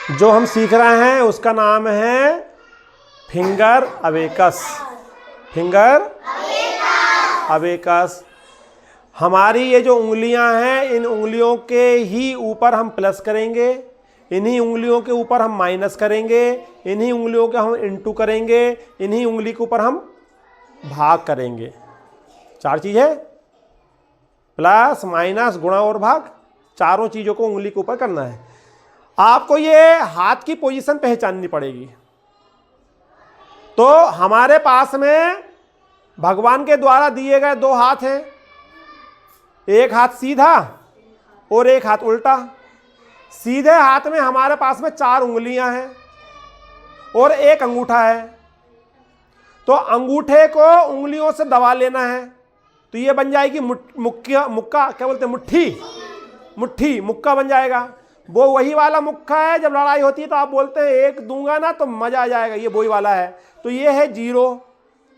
जो हम सीख रहे हैं उसका नाम है फिंगर अबेकस। Finger abacus. हमारी ये जो उंगलियां हैं, इन उंगलियों के ही ऊपर हम प्लस करेंगे, इन्हीं उंगलियों के ऊपर हम माइनस करेंगे, इन्हीं उंगलियों के हम इंटू करेंगे, इन्हीं उंगली के ऊपर हम भाग करेंगे। 4 चीज है, प्लस माइनस गुणा और भाग, चारों चीजों को उंगली के ऊपर करना है। आपको ये हाथ की पोजीशन पहचाननी पड़ेगी। तो हमारे पास में भगवान के द्वारा दिए गए 2 हाथ हैं, एक हाथ सीधा और एक हाथ उल्टा। सीधे हाथ में हमारे पास में 4 उंगलियां हैं और एक अंगूठा है। तो अंगूठे को उंगलियों से दबा लेना है, तो ये बन जाएगी मुक्का, क्या बोलते हैं, मुट्ठी, मुक्का बन जाएगा। वो वही वाला मुक्का है, जब लड़ाई होती है तो आप बोलते हैं एक दूंगा ना तो मजा आ जाएगा, ये वही वाला है। तो ये है 0,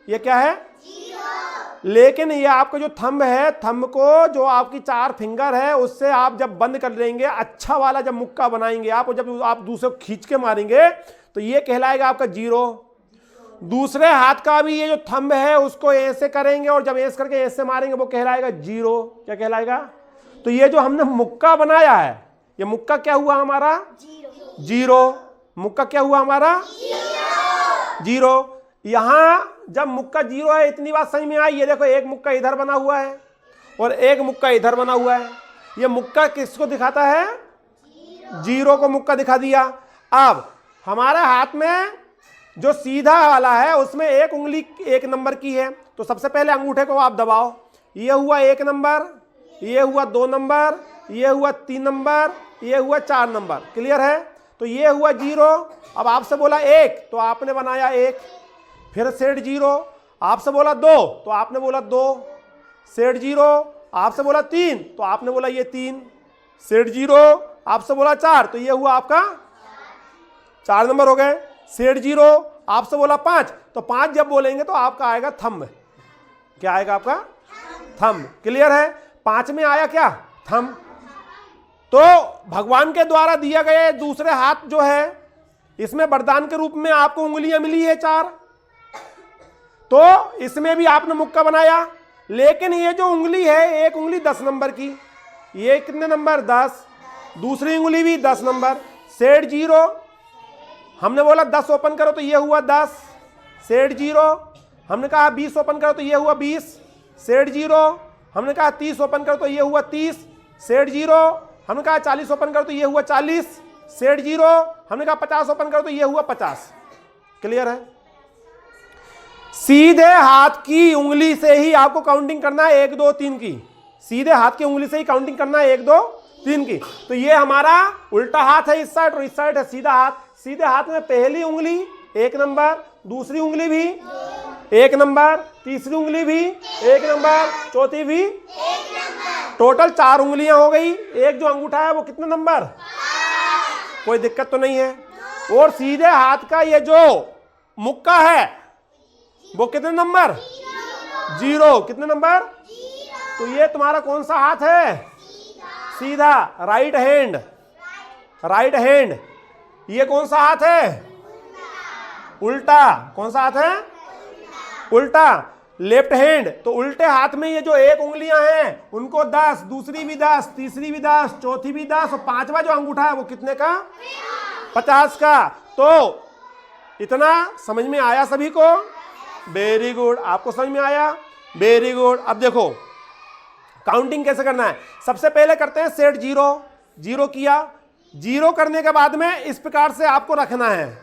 ये क्या है 0। लेकिन ये आपका जो थंब है, थंब को जो आपकी 4 फिंगर है उससे आप जब बंद कर देंगे, अच्छा वाला जब मुक्का बनाएंगे आप, और जब आप दूसरे को खींच के मारेंगे तो ये कहलाएगा आपका 0। दूसरे हाथ का भी ये जो थंब है उसको ऐसे करेंगे और जब ऐसे करके ऐसे मारेंगे वो कहलाएगा 0। क्या कहलाएगा? तो ये जो हमने मुक्का बनाया है, ये मुक्का क्या हुआ हमारा 0। मुक्का क्या हुआ हमारा 0। यहां जब मुक्का 0 है, इतनी बात समझ में आई। ये देखो, एक मुक्का इधर बना हुआ है और एक मुक्का इधर बना हुआ है। ये मुक्का किसको दिखाता है? 0 को मुक्का दिखा दिया। अब हमारे हाथ में जो सीधा वाला है उसमें एक उंगली 1 नंबर की है, तो सबसे पहले अंगूठे को आप दबाओ। ये हुआ 1 नंबर, ये हुआ 2 नंबर, ये हुआ 3 नंबर, ये हुआ 4 नंबर। क्लियर है? तो ये हुआ 0। अब आपसे बोला 1 तो आपने बनाया 1, फिर सेट 0। आपसे बोला 2 तो आपने बोला 2, सेट 0। आपसे बोला 3 तो आपने बोला ये 3, सेट 0। आपसे बोला 4 तो ये हुआ आपका 4 नंबर हो गए, सेट 0। आपसे बोला 5 तो 5 जब बोलेंगे तो आपका आएगा थंब। क्या आएगा आपका? थंब। क्लियर है? 5 में आया क्या? थंब। तो भगवान के द्वारा दिया गया दूसरे हाथ जो है, इसमें वरदान के रूप में आपको उंगलियां मिली है 4, तो इसमें भी आपने मुक्का बनाया। लेकिन ये जो उंगली है, एक उंगली 10 नंबर की, ये कितने नंबर 10, दूसरी उंगली भी 10 नंबर, सेट 0। हमने बोला 10 ओपन करो तो ये हुआ 10, सेट 0। हमने कहा 20 ओपन करो तो ये हुआ 20, सेट 0। हमने कहा 30 ओपन करो तो ये हुआ 30, सेट 0। हमने कहा 40 ओपन करो तो ये हुआ 40, सेट 0। हमने कहा 50 ओपन करो तो ये हुआ 50। क्लियर है? सीधे हाथ की उंगली से ही आपको काउंटिंग करना है 1 2 3 की। सीधे हाथ की उंगली से ही काउंटिंग करना है 1 2 3 की। तो ये हमारा उल्टा हाथ है इस साइड और इस साइड है सीधा हाथ। सीधे हाथ में पहली उंगली 1 नंबर, दूसरी उंगली भी 1 नंबर, तीसरी उंगली भी 1 नंबर, चौथी भी 1 नंबर। टोटल 4 उंगलियां हो गई। एक जो अंगूठा है वो कितने नंबर? कोई दिक्कत तो नहीं है। और सीधे हाथ का ये जो मुक्का है वो कितने नंबर? 0। कितने नंबर? तो ये तुम्हारा कौन सा हाथ है? सीधा, राइट हैंड। Right hand. ये कौन सा हाथ है? उल्टा। कौन सा हाथ है? उल्टा, लेफ्ट हैंड। तो उल्टे हाथ में ये जो 1 उंगलियां हैं उनको 10, दूसरी भी 10, तीसरी भी 10, चौथी भी 10 और 5वां जो अंगूठा है वो कितने का? 50 का। तो इतना समझ में आया सभी को? Very good. आपको समझ में आया? Very good. अब देखो काउंटिंग कैसे करना है। सबसे पहले करते हैं सेट 0। 0 किया। 0 करने के बाद में इस प्रकार से आपको रखना है,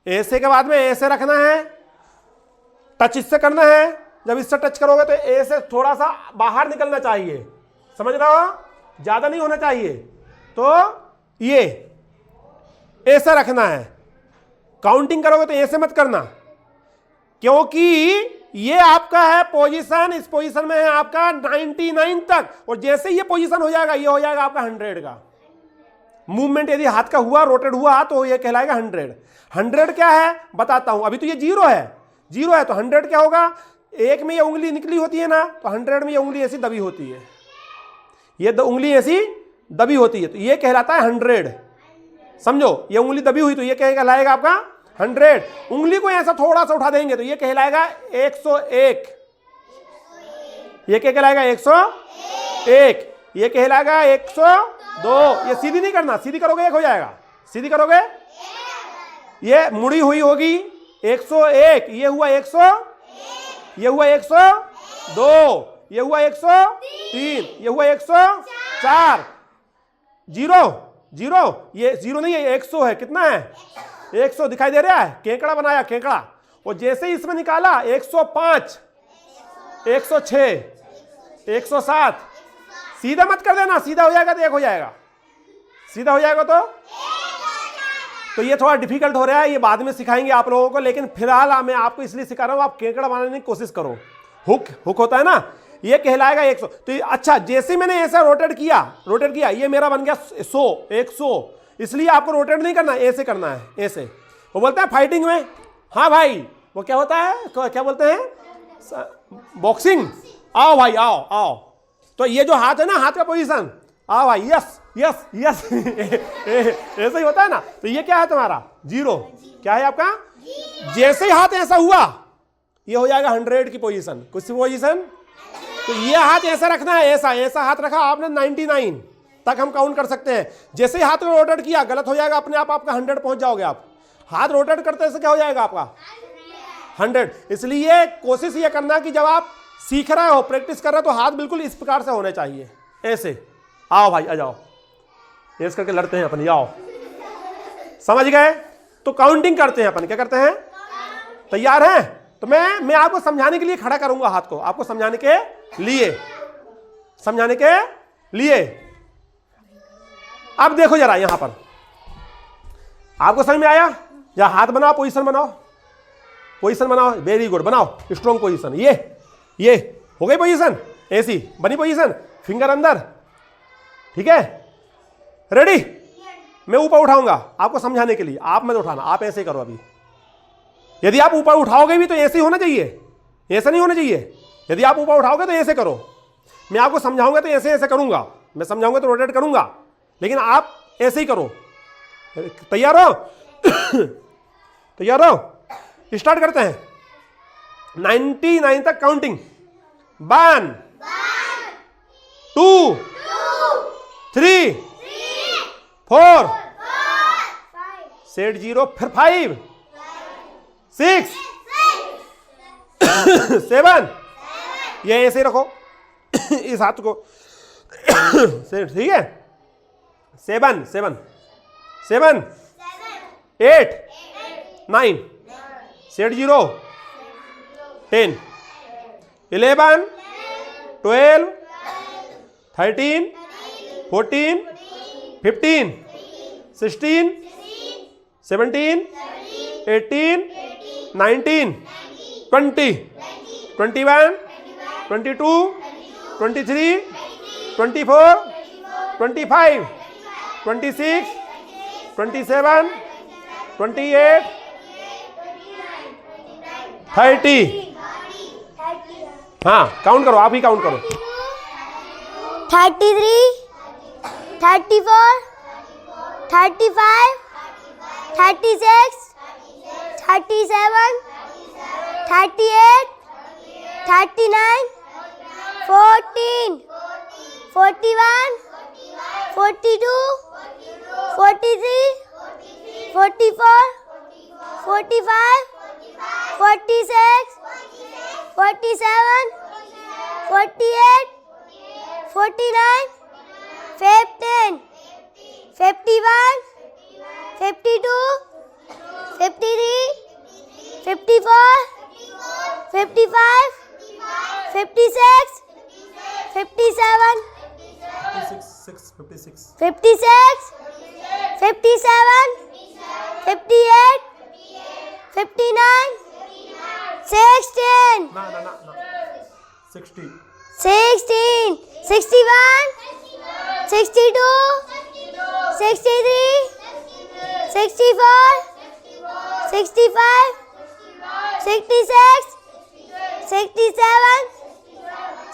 ऐसे के बाद में ऐसे रखना है, टच इससे करना है। जब इससे टच करोगे तो ऐसे थोड़ा सा बाहर निकलना चाहिए, समझ रहे हो? ज्यादा नहीं होना चाहिए। तो ये ऐसे रखना है। काउंटिंग करोगे तो ऐसे मत करना, क्योंकि ये आपका है पोजीशन, इस पोजीशन में है आपका 99 तक, और जैसे ये पोजीशन हो जाएगा ये हो जाएगा आपका 100 का मूवमेंट। यदि हाथ का हुआ, रोटेट हुआ तो ये कहलाएगा 100। 100 क्या है बताता हूं। अभी तो ये 0 है, 0 है तो 100 क्या होगा? 1 में ये उंगली निकली होती है ना, तो 100 में ये उंगली ऐसी दबी होती है, ये उंगली ऐसी दबी होती है, तो ये कहलाता है 100। समझो, ये उंगली दबी हुई तो ये क्या कहलाएगा आपका 100। उंगली को ऐसा थोड़ा सा उठा देंगे तो ये कहलाएगा 101। ये क्या कहलाएगा 101। ये कहलाएगा 102। ये सीधी नहीं करना, सीधी करोगे 1 हो जाएगा, सीधी करोगे ये मुड़ी हुई होगी 101। ये हुआ 100, ये हुआ 102, ये हुआ 103, ये हुआ 104। 0 ये 0 नहीं है, 100 है। कितना है 100 दिखाई दे रहा है, केकड़ा बनाया केकड़ा। और जैसे ही इसमें निकाला 105, 106, 107। सीधा मत कर देना, सीधा हो जाएगा तो 1 हो जाएगा, सीधा हो जाएगा तो ये थोड़ा डिफिकल्ट हो रहा है, ये बाद में सिखाएंगे आप लोगों को। लेकिन फिलहाल मैं आपको इसलिए सिखा रहा हूं, आप केकड़ा बनाने की कोशिश करो। हुक होता है ना, ये कहलाएगा 100। तो ये अच्छा, जैसे मैंने ऐसा रोटेट किया ये मेरा बन गया 100। इसलिए आपको रोटेट नहीं करना, ऐसे करना है, ऐसे। वो बोलता है फाइटिंग में, हाँ भाई वो क्या होता है, क्या बोलते हैं, बॉक्सिंग। आओ भाई आओ। तो ये जो हाथ है ना, हाथ का पोजीशन, आओ भाई, यस यस यस ऐसे ही होता है ना। तो ये क्या है तुम्हारा 0, क्या है आपका। जैसे ही हाथ ऐसा हुआ ये हो जाएगा 100 की पोजीशन, कुछ पोजीशन। तो ये हाथ ऐसा रखना है, ऐसा हाथ रखा आपने 99 तक हम काउंट कर सकते हैं। जैसे ही हाथ को रोटेट किया गलत हो जाएगा अपने आप, आपका 100 पहुंच जाओगे आप। हाथ रोटेट करते से क्या हो जाएगा आपका 100। इसलिए कोशिश ये करना कि जब आप सीख रहे हो, प्रैक्टिस कर रहे हो, तो हाथ बिल्कुल इस प्रकार से होने चाहिए, ऐसे। आओ भाई आ जाओ, ऐसे करके लड़ते हैं अपन, आओ। समझ गए। तो काउंटिंग करते हैं अपन, क्या करते हैं, तैयार हैं। तो मैं आपको समझाने के लिए खड़ा करूंगा हाथ को, आपको समझाने के लिए। अब देखो जरा यहां पर, आपको समझ में आया। या हाथ बनाओ, पोजीशन बनाओ, वेरी गुड, बनाओ स्ट्रॉन्ग पोजीशन। ये हो गई पोजीशन, ऐसी बनी पोजीशन, फिंगर अंदर, ठीक है, रेडी। मैं ऊपर उठाऊंगा आपको समझाने के लिए, आप मत उठाना, आप ऐसे करो अभी। यदि आप ऊपर उठाओगे भी तो ऐसे ही होना चाहिए, ऐसा नहीं होना चाहिए। यदि आप ऊपर उठाओगे तो ऐसे करो, मैं आपको समझाऊंगा तो ऐसे करूंगा, मैं समझाऊंगा तो रोटेट करूंगा, लेकिन आप ऐसे ही करो। तैयार हो स्टार्ट करते हैं 99 तक काउंटिंग। 1 2 3 4 सेट 0, फिर 5 6 7। ये ऐसे रखो इस हाथ को ठीक है। 7 8 9 सेट 0 10 11 12 13 14 15 16 17 18 19 20 21 22 23 24 25 26 27 28 30। हाँ काउंट करो, आप ही काउंट करो। 33 34 35 36 37 38 39 14 41 42 43 44 45 46 47 48 49 50 51 52 53 54 55 56 57 56 57 58 59 16 60 16 61 62 63 64 65 66 67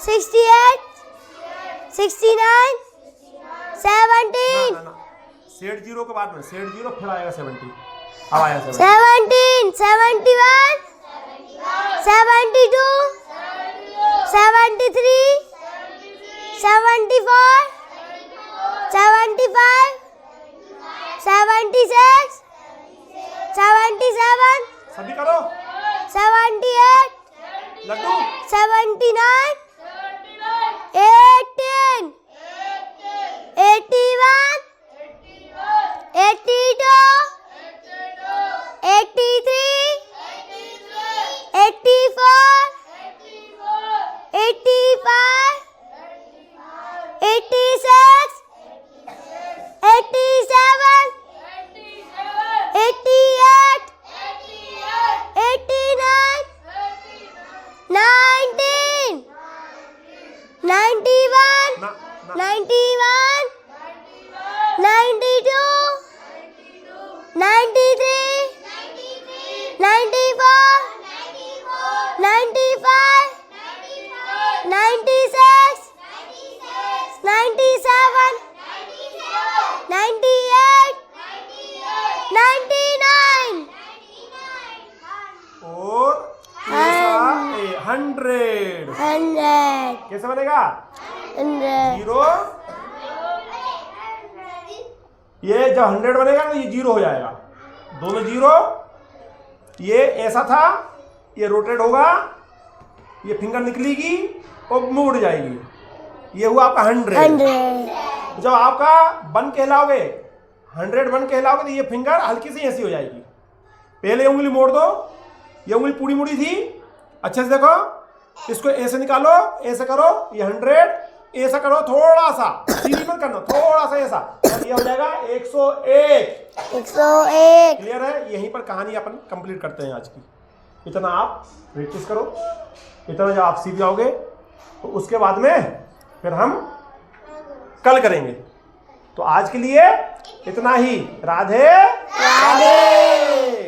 68 69 17 सेट जीरो के बाद में सेट जीरो फिर आएगा 70। अब आया 70। 17, 71, 72, 73, 74, 75, 76, 77, सभी करो। 78, लड्डू 79, 18, 81, 82, 83, 84, 85, 86, 87, 88, 89, 19, 91, ना 91, 92, 93, 94, 95, 96, 97, 98, 99, और 100। 100, कैसे बनेगा? 100, जीरो, ये जब 100 बनेगा तो ये जीरो हो जाएगा, दोनों जीरो। ये ऐसा था, ये रोटेट होगा, ये फिंगर निकलेगी और मुड़ जाएगी। ये हुआ आपका 100। 100, जब आपका 1 कहलाओगे, 101 कहलाओगे तो ये फिंगर हल्की सी ऐसी हो जाएगी। पहले उंगली मोड़ दो, ये उंगली पूरी मुड़ी थी, अच्छे से देखो, इसको ऐसे निकालो, ऐसे करो, ये 100, ऐसा करो, थोड़ा सा सीधी मत करना, थोड़ा सा ऐसा, और ये हो जाएगा 101। 101, क्लियर है? यहीं पर कहानी अपन कंप्लीट करते हैं आज की। इतना आप प्रैक्टिस करो, इतना जब आप सीख जाओगे तो उसके बाद में फिर हम कल करेंगे। तो आज के लिए इतना ही। राधे राधे।